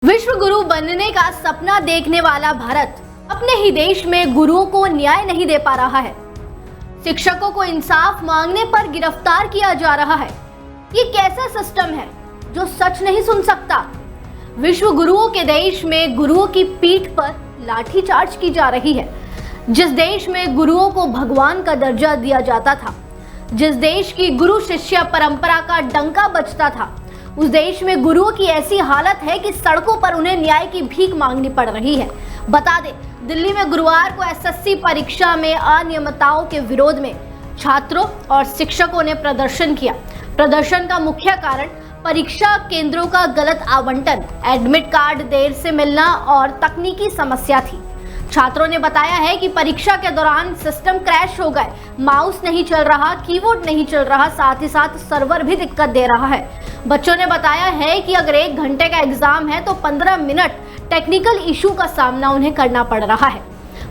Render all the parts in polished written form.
विश्व गुरु बनने का सपना देखने वाला भारत अपने ही देश में गुरुओं को न्याय नहीं दे पा रहा है। शिक्षकों को इंसाफ मांगने पर गिरफ्तार किया जा रहा है। ये कैसा सिस्टम है जो सच नहीं सुन सकता। विश्व गुरुओं के देश में गुरुओं की पीठ पर लाठीचार्ज की जा रही है। जिस देश में गुरुओं को भगवान का दर्जा दिया जाता था, जिस देश की गुरु शिष्य परंपरा का डंका बजता था, उस देश में गुरुओं की ऐसी हालत है कि सड़कों पर उन्हें न्याय की भीख मांगनी पड़ रही है। बता दें, दिल्ली में गुरुवार को एसएससी परीक्षा में अनियमितताओं के विरोध में छात्रों और शिक्षकों ने प्रदर्शन किया। प्रदर्शन का मुख्य कारण परीक्षा केंद्रों का गलत आवंटन, एडमिट कार्ड देर से मिलना और तकनीकी समस्या थी। छात्रों ने बताया है कि परीक्षा के दौरान सिस्टम क्रैश हो गए, माउस नहीं चल रहा, कीबोर्ड नहीं चल रहा, साथ ही साथ सर्वर भी दिक्कत दे रहा है। बच्चों ने बताया है कि अगर 1 घंटे का एग्जाम है तो 15 मिनट टेक्निकल इशू का सामना उन्हें करना पड़ रहा है।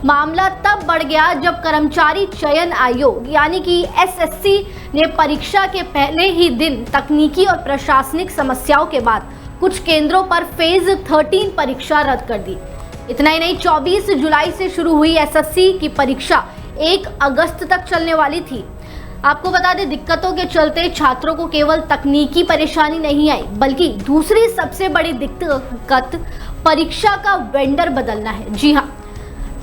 मामला तब बढ़ गया जब कर्मचारी चयन आयोग यानी कि एसएससी ने परीक्षा के पहले ही दिन तकनीकी और प्रशासनिक समस्याओं के बाद कुछ केंद्रों पर फेज 13 परीक्षा रद्द कर दी। इतना ही नहीं, 24 जुलाई से शुरू हुई एसएससी की परीक्षा 1 अगस्त तक चलने वाली थी। आपको बता दें, दिक्कतों के चलते छात्रों को केवल तकनीकी परेशानी नहीं आई, बल्कि दूसरी सबसे बड़ी दिक्कत परीक्षा का वेंडर बदलना है। जी हाँ,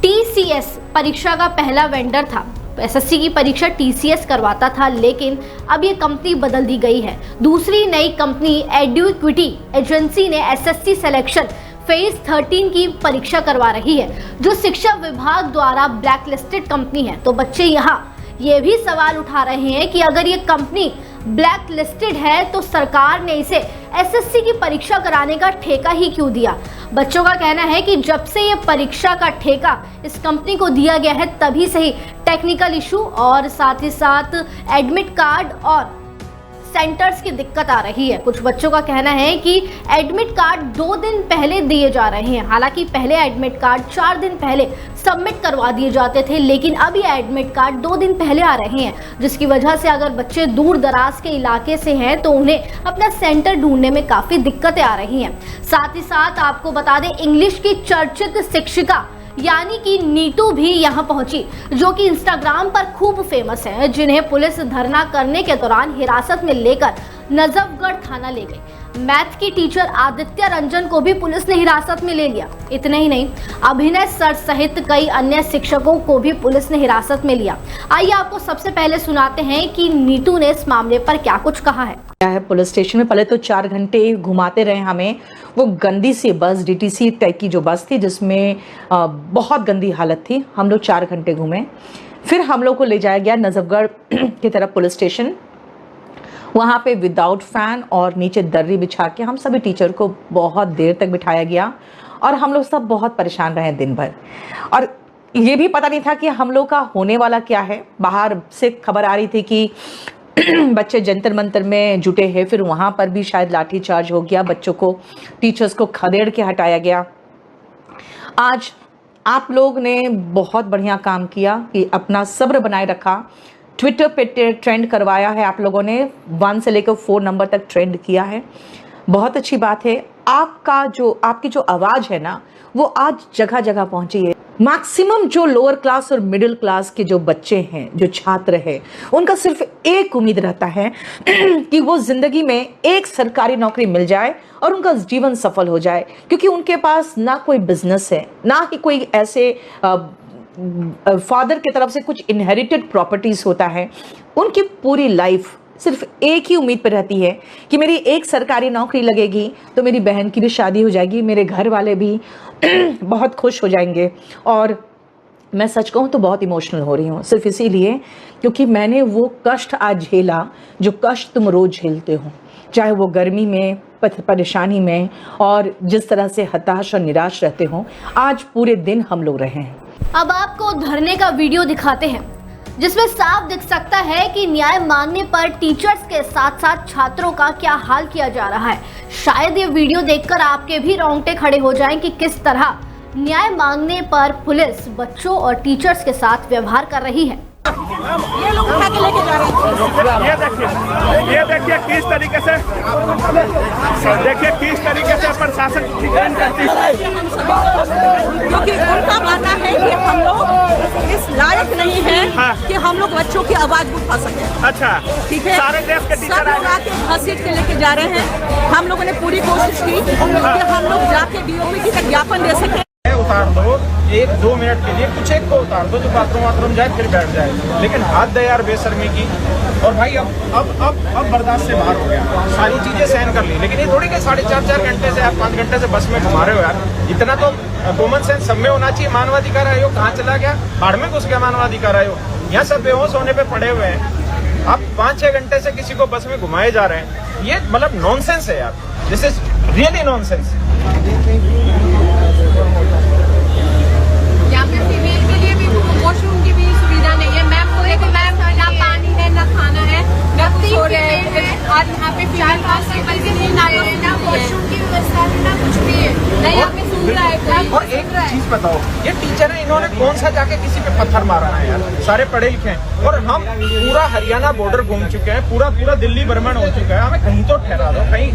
टीसीएस परीक्षा का पहला वेंडर था। एसएससी की परीक्षा टीसीएस करवाता था, लेकिन अब ये कंपनी बदल दी गई है। दूसरी नई कंपनी एडुइक्विटी एजेंसी ने एसएससी सिलेक्शन फेज 13 की परीक्षा करवा रही है, जो शिक्षा विभाग द्वारा ब्लैकलिस्टेड कंपनी है। तो बच्चे यहाँ ये भी सवाल उठा रहे हैं कि अगर ये कंपनी ब्लैक लिस्टेड है तो सरकार ने इसे एसएससी की परीक्षा कराने का ठेका ही क्यों दिया। बच्चों का कहना है कि जब से ये परीक्षा का ठेका इस कंपनी को दिया गया है, तभी से ही टेक्निकल इशू और साथ ही साथ एडमिट कार्ड और सेंटर्स की दिक्कत आ रही है। कुछ बच्चों का कहना है कि एडमिट कार्ड 2 दिन पहले दिए जा रहे हैं। हालांकि पहले एडमिट कार्ड 4 दिन पहले सबमिट करवा दिए जाते थे, लेकिन अब ये एडमिट कार्ड 2 दिन पहले आ रहे हैं, जिसकी वजह से अगर बच्चे दूर दराज के इलाके से हैं तो उन्हें अपना सेंटर ढूंढने में काफ़ी दिक्कतें आ रही हैं। साथ ही साथ आपको बता दें, इंग्लिश की चर्चित शिक्षिका यानी कि नीतू भी यहाँ पहुंची, जो कि इंस्टाग्राम पर खूब फेमस है, जिन्हें पुलिस धरना करने के दौरान हिरासत में लेकर नजफगढ़ थाना ले गई। मैथ की टीचर आदित्य रंजन को भी पुलिस ने हिरासत में ले लिया। इतना ही नहीं, अभिनय सर सहित कई अन्य शिक्षकों को भी पुलिस ने हिरासत में लिया। आइए आपको सबसे पहले सुनाते हैं कि नीतू ने इस मामले पर क्या कुछ कहा है। पुलिस स्टेशन में पहले तो 4 घंटे घुमाते रहे हमें। वो गंदी सी बस, डीटीसी टाइप की जो बस थी, जिसमें बहुत गंदी हालत थी। हम लोग 4 घंटे घूमे। फिर हम लोग को ले जाया गया नजफगढ़ की तरफ पुलिस स्टेशन। वहाँ पे विदाउट फैन और नीचे दर्री बिछा के हम सभी टीचर को बहुत देर तक बिठाया गया और हम लोग सब बहुत परेशान रहे दिन भर। और ये भी पता नहीं था कि हम लोग का होने वाला क्या है। बाहर से खबर आ रही थी कि बच्चे जंतर मंतर में जुटे हैं, फिर वहाँ पर भी शायद लाठी चार्ज हो गया, बच्चों को, टीचर्स को खदेड़ के हटाया गया। आज आप लोग ने बहुत बढ़िया काम किया कि अपना सब्र बनाए रखा। ट्विटर पे ट्रेंड करवाया है आप लोगों ने, 1 से लेकर 4 नंबर तक ट्रेंड किया है। बहुत अच्छी बात है। आपकी जो आवाज़ है ना, वो आज जगह जगह पहुंची है। मैक्सिमम जो लोअर क्लास और मिडिल क्लास के जो बच्चे हैं, जो छात्र हैं, उनका सिर्फ एक उम्मीद रहता है कि वो जिंदगी में एक सरकारी नौकरी मिल जाए और उनका जीवन सफल हो जाए, क्योंकि उनके पास ना कोई बिजनेस है, ना ही कोई ऐसे फादर की तरफ से कुछ इनहेरिटेड प्रॉपर्टीज होता है। उनकी पूरी लाइफ सिर्फ एक ही उम्मीद पर रहती है कि मेरी एक सरकारी नौकरी लगेगी तो मेरी बहन की भी शादी हो जाएगी, मेरे घर वाले भी बहुत खुश हो जाएंगे। और मैं सच कहूँ तो बहुत इमोशनल हो रही हूँ, सिर्फ इसीलिए क्योंकि मैंने वो कष्ट आज झेला जो कष्ट तुम रोज़ झेलते हो, चाहे वो गर्मी में, परेशानी में, और जिस तरह से हताश और निराश रहते हो। आज पूरे दिन हम लोग रहे हैं। अब आपको धरने का वीडियो दिखाते हैं, जिसमें साफ दिख सकता है कि न्याय मांगने पर टीचर्स के साथ साथ छात्रों का क्या हाल किया जा रहा है। शायद ये वीडियो देखकर आपके भी रोंगटे खड़े हो जाएं कि किस तरह न्याय मांगने पर पुलिस बच्चों और टीचर्स के साथ व्यवहार कर रही है। ये लोग उठा के लेके जा रहे हैं। ये देखिए किस तरीके से प्रशासन क्योंकि उनका मानना है कि हम लोग इस लायक नहीं है कि हम लोग बच्चों की आवाज उठा सकें। अच्छा, ठीक है, सारे देश के सब टीचर लोग आके घसीट के लेके जा रहे हैं। हम लोगों ने पूरी कोशिश की कि हम लोग जाके DOPT का ज्ञापन दे सकें। उतार दो 1-2 मिनट के लिए, कुछ एक को उतार दो जो बाथरूम जाए फिर बैठ जाए, लेकिन हद है यार बेशर्मी की। और भाई अब बर्दाश्त से बाहर हो गया, सारी चीजें सहन कर ली, लेकिन ये थोड़ी कि 4.5 घंटे से आप 5 घंटे से बस में घुमा रहे हो यार। इतना तो कॉमन सेंस सब में होना चाहिए। मानवाधिकार आयोग कहाँ चला गया? बाढ़ में घुस गया मानवाधिकार आयोग। यहाँ सब बेहोश होने पे पड़े हुए हैं। आप 5-6 घंटे से किसी को बस में घुमाए जा रहे हैं, ये मतलब नॉनसेंस है यार। This is really nonsense. यहाँ पे फीमेल के लिए भी वॉशरूम की भी सुविधा नहीं है मैम। पूरे को मैम ना पानी है, ना खाना है, ना सो रहे हैं। और यहाँ पे फीमेल कांस्टेबल के लिए ना वॉशरूम की व्यवस्था है, ना कुछ भी है, ना यहाँ पे सुन रहा है कोई। और एक चीज बताओ, ये टीचर है, इन्होंने कौन सा जाके किसी पे पत्थर मारा है यार? सारे पढ़े लिखे हैं और हम पूरा हरियाणा बॉर्डर घूम चुके हैं, पूरा दिल्ली भ्रमण हो चुका है। हमें कहीं तो ठहरा दो कहीं,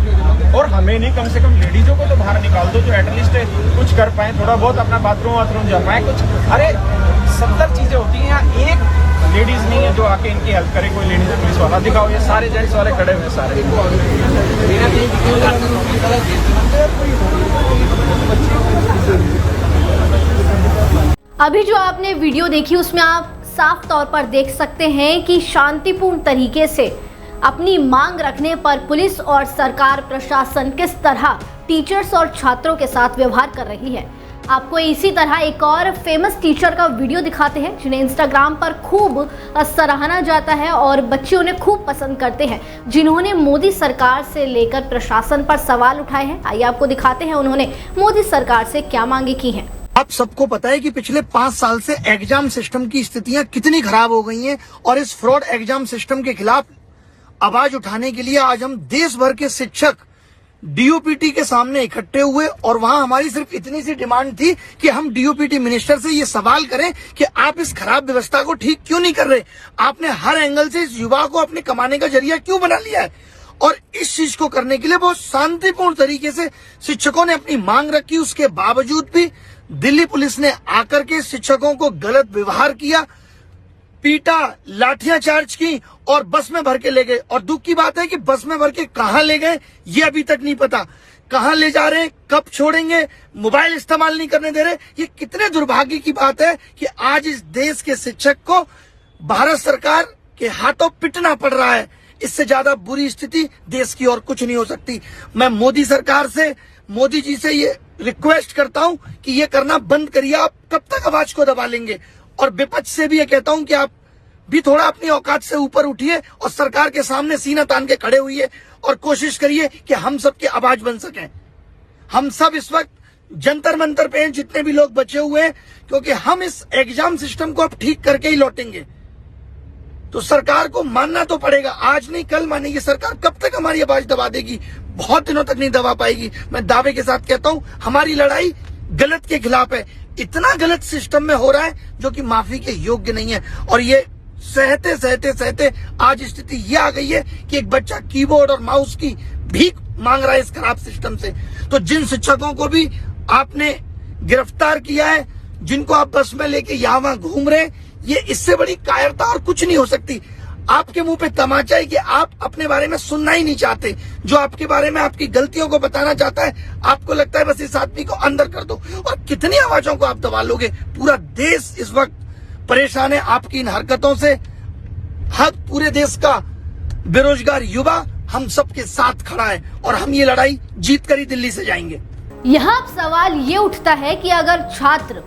और हमें नहीं, कम से कम लेडीजों को तो बाहर निकाल दो जो एटलीस्ट कुछ कर पाए, थोड़ा बहुत अपना बाथरूम जा पाए कुछ। अरे 70 चीजें होती हैं, यहाँ एक लेडीज नहीं है जो आके इनकी हेल्प करे। कोई लेडीज पुलिस वाला दिखाओ, ये सारे जेंट्स वाले खड़े हुए सारे। अभी जो आपने वीडियो देखी उसमें आप साफ तौर पर देख सकते हैं कि शांतिपूर्ण तरीके से अपनी मांग रखने पर पुलिस और सरकार प्रशासन किस तरह टीचर्स और छात्रों के साथ व्यवहार कर रही है। आपको इसी तरह एक और फेमस टीचर का वीडियो दिखाते हैं जिन्हें इंस्टाग्राम पर खूब सराहना जाता है और बच्चे उन्हें खूब पसंद करते हैं, जिन्होंने मोदी सरकार से लेकर प्रशासन पर सवाल उठाए हैं। आइए आपको दिखाते हैं उन्होंने मोदी सरकार से क्या मांगे की हैं। आप सबको पता है कि पिछले 5 साल से एग्जाम सिस्टम की स्थितियां कितनी खराब हो गई हैं और इस फ्रॉड एग्जाम सिस्टम के खिलाफ आवाज उठाने के लिए आज हम देश भर के शिक्षक DOPT के सामने इकट्ठे हुए और वहां हमारी सिर्फ इतनी सी डिमांड थी कि हम DOPT मिनिस्टर से ये सवाल करें कि आप इस खराब व्यवस्था को ठीक क्यों नहीं कर रहे। आपने हर एंगल से इस युवा को अपने कमाने का जरिया क्यों बना लिया है। और इस चीज को करने के लिए बहुत शांतिपूर्ण तरीके से शिक्षकों ने अपनी मांग रखी। उसके बावजूद भी दिल्ली पुलिस ने आकर के शिक्षकों को गलत व्यवहार किया, पीटा, लाठियां चार्ज की और बस में भर के ले गए। और दुख की बात है कि बस में भर के कहां ले गए ये अभी तक नहीं पता। कहां ले जा रहे हैं, कब छोड़ेंगे, मोबाइल इस्तेमाल नहीं करने दे रहे। ये कितने दुर्भाग्य की बात है कि आज इस देश के शिक्षक को भारत सरकार के हाथों पिटना पड़ रहा है। इससे ज्यादा बुरी स्थिति देश की और कुछ नहीं हो सकती। मैं मोदी सरकार से, मोदी जी से ये रिक्वेस्ट करता हूं कि ये करना बंद करिए। आप कब तक आवाज को दबा लेंगे। और विपक्ष से भी ये कहता हूं कि आप भी थोड़ा अपनी औकात से ऊपर उठिए और सरकार के सामने सीना तान के खड़े हुइए और कोशिश करिए कि हम सबकी आवाज बन सकें। हम सब इस वक्त जंतर मंतर पे हैं, जितने भी लोग बचे हुए हैं, क्योंकि हम इस एग्जाम सिस्टम को अब ठीक करके ही लौटेंगे। तो सरकार को मानना तो पड़ेगा, आज नहीं कल मानेगी सरकार। कब तक हमारी आवाज दबा देगी? बहुत दिनों तक नहीं दबा पाएगी। मैं दावे के साथ कहता हूं हमारी लड़ाई गलत के खिलाफ है। इतना गलत सिस्टम में हो रहा है जो कि माफी के योग्य नहीं है। और ये सहते सहते सहते आज स्थिति ये आ गई है कि एक बच्चा कीबोर्ड और माउस की भीख मांग रहा है इस खराब सिस्टम से। तो जिन शिक्षकों को भी आपने गिरफ्तार किया है, जिनको आप बस में लेके यहाँ वहां घूम रहे हैं, ये इससे बड़ी कायरता और कुछ नहीं हो सकती। आपके मुंह पे तमाचा है कि आप अपने बारे में सुनना ही नहीं चाहते। जो आपके बारे में आपकी गलतियों को बताना चाहता है, आपको लगता है बस इस आदमी को अंदर कर दो। और कितनी आवाजों को आप दबा लोगे? पूरा देश इस वक्त परेशान है आपकी इन हरकतों से। हर पूरे देश का बेरोजगार युवा हम सबके साथ खड़ा है और हम ये लड़ाई जीत कर ही दिल्ली से जाएंगे। यहाँ अब सवाल ये उठता है कि अगर छात्र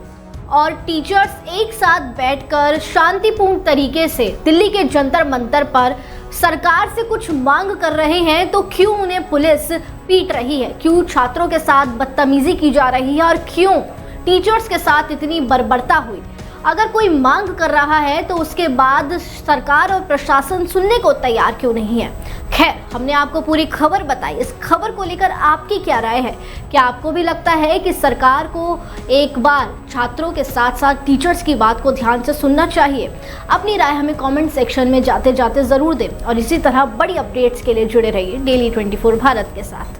और टीचर्स एक साथ बैठकर शांतिपूर्ण तरीके से दिल्ली के जंतर मंतर पर सरकार से कुछ मांग कर रहे हैं, तो क्यों उन्हें पुलिस पीट रही है? क्यों छात्रों के साथ बदतमीजी की जा रही है और क्यों टीचर्स के साथ इतनी बर्बरता हुई? अगर कोई मांग कर रहा है तो उसके बाद सरकार और प्रशासन सुनने को तैयार क्यों नहीं है। खैर, हमने आपको पूरी खबर बताई। इस खबर को लेकर आपकी क्या राय है? क्या आपको भी लगता है कि सरकार को एक बार छात्रों के साथ साथ टीचर्स की बात को ध्यान से सुनना चाहिए? अपनी राय हमें कमेंट सेक्शन में जाते जाते ज़रूर दें और इसी तरह बड़ी अपडेट्स के लिए जुड़े रहिए डेली 24 भारत के साथ।